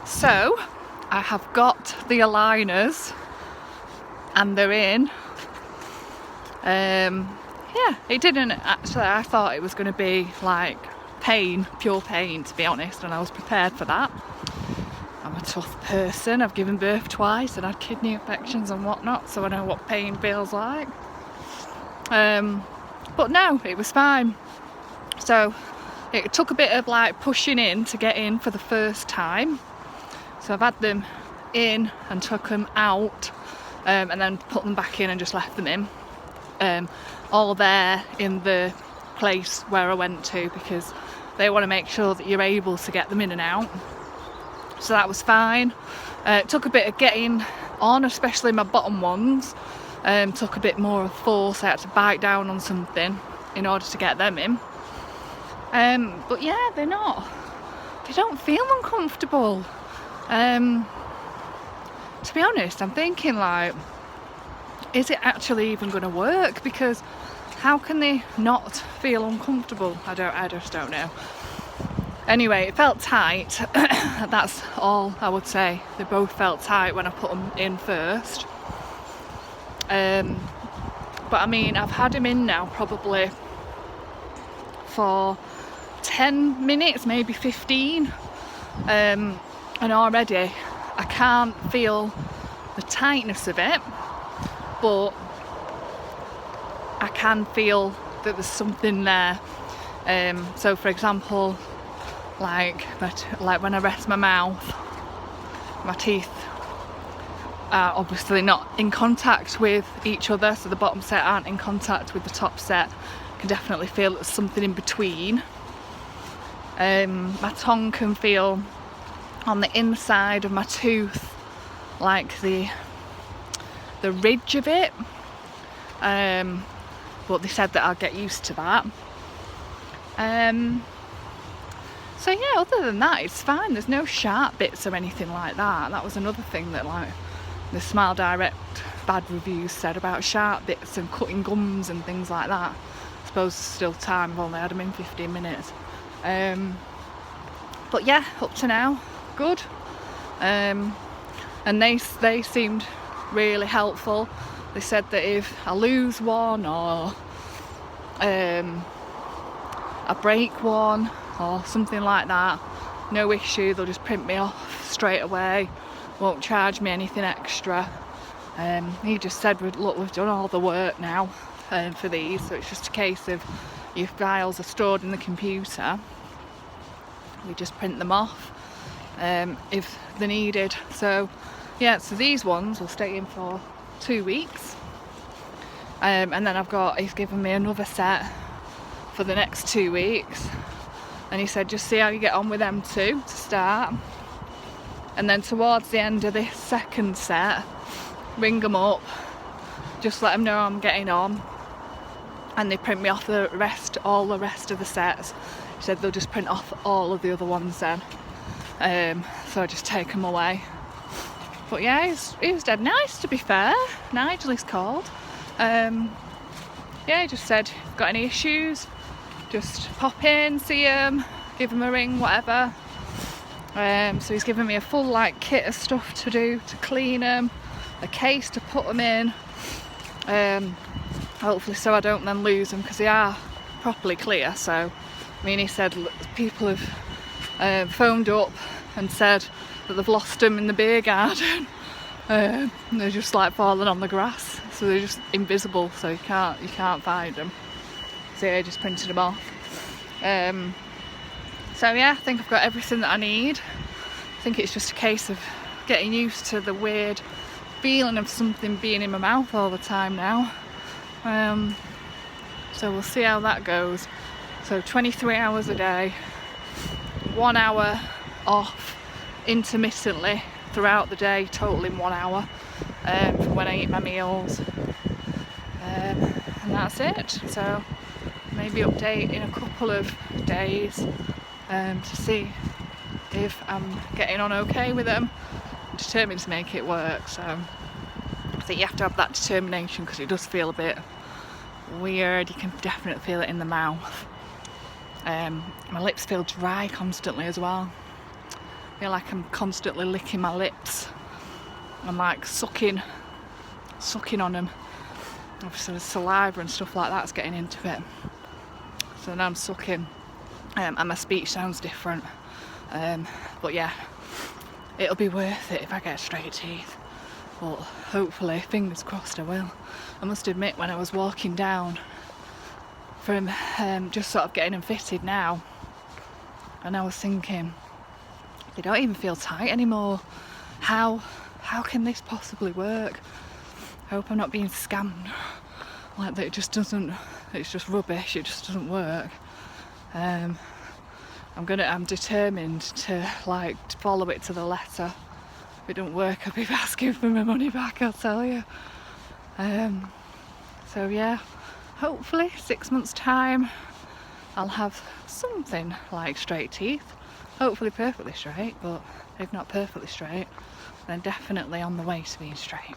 So I have got the aligners and they're in. Yeah, it didn't actually, I thought it was going to be like pain, pure pain to be honest, and I was prepared for that. I'm a tough person, I've given birth twice and had kidney infections and whatnot, so I know what pain feels like. But no, it was fine. So it took a bit of like pushing in to get in for the first time. So I've had them in and took them out, and then put them back in and just left them in. All there in the place where I went to, because they want to make sure that you're able to get them in and out. So that was fine. It took a bit of getting on, especially my bottom ones. Took a bit more of force. I had to bite down on something in order to get them in. But yeah, they don't feel uncomfortable. To be honest, I'm thinking like, is it actually even going to work? Because how can they not feel uncomfortable? I just don't know. Anyway, it felt tight. That's all I would say. They both felt tight when I put them in first. But I mean, I've had him in now probably for 10 minutes, maybe 15. And already I can't feel the tightness of it, but I can feel that there's something there. So for example, like when I rest my mouth, my teeth are obviously not in contact with each other, so the bottom set aren't in contact with the top set. I can definitely feel there's something in between. My tongue can feel on the inside of my tooth, like the ridge of it, but they said that I'll get used to that. So yeah, other than that, it's fine. There's no sharp bits or anything like that. That was another thing that like the Smile Direct bad reviews said about sharp bits and cutting gums and things like that. I suppose there's still time, I've only had them in 15 minutes. But yeah, up to now, good. And they seemed really helpful. They said that if I lose one or I break one or something like that, no issue, they'll just print me off straight away, won't charge me anything extra. He just said, look, we've done all the work now for these, so it's just a case of your files are stored in the computer, we just print them off if they're needed. So yeah, so these ones will stay in for 2 weeks, and then he's given me another set for the next 2 weeks, and he said just see how you get on with them two to start, and then towards the end of this second set, ring them up, just let them know I'm getting on, and they print me off all the rest of the sets. He said they'll just print off all of the other ones then, so I just take them away. But yeah, he was dead nice, to be fair. Nigel is called. Yeah, he just said, if you've got any issues, just pop in, see him, give him a ring, whatever. So he's given me a full like kit of stuff to do to clean them, a case to put them in, hopefully so I don't then lose them, because they are properly clear. So I mean, he said people have phoned up and said that they've lost them in the beer garden. They're just like falling on the grass, so they're just invisible, so you can't find them. So yeah, I just printed them off. So yeah, I think I've got everything that I need. I think it's just a case of getting used to the weird feeling of something being in my mouth all the time now. So we'll see how that goes. So 23 hours a day, 1 hour off intermittently throughout the day, totaling 1 hour for when I eat my meals, and that's it. So maybe update in a couple of days to see if I'm getting on okay with them. I'm determined to make it work, so I think you have to have that determination, because it does feel a bit weird. You can definitely feel it in the mouth. My lips feel dry constantly as well. I feel like I'm constantly licking my lips and like sucking on them. Obviously the saliva and stuff like that's getting into it. So now I'm sucking, and my speech sounds different. But yeah, it'll be worth it if I get straight teeth. But hopefully, fingers crossed, I will. I must admit, when I was walking down from just sort of getting them fitted now, and I was thinking, they don't even feel tight anymore. How can this possibly work? I hope I'm not being scammed. Like that, it's just rubbish, it just doesn't work. I'm determined to like follow it to the letter. If it don't work, I'll be asking for my money back, I'll tell you. So yeah, hopefully 6 months time I'll have something like straight teeth. Hopefully perfectly straight, but if not perfectly straight, then definitely on the way to being straight.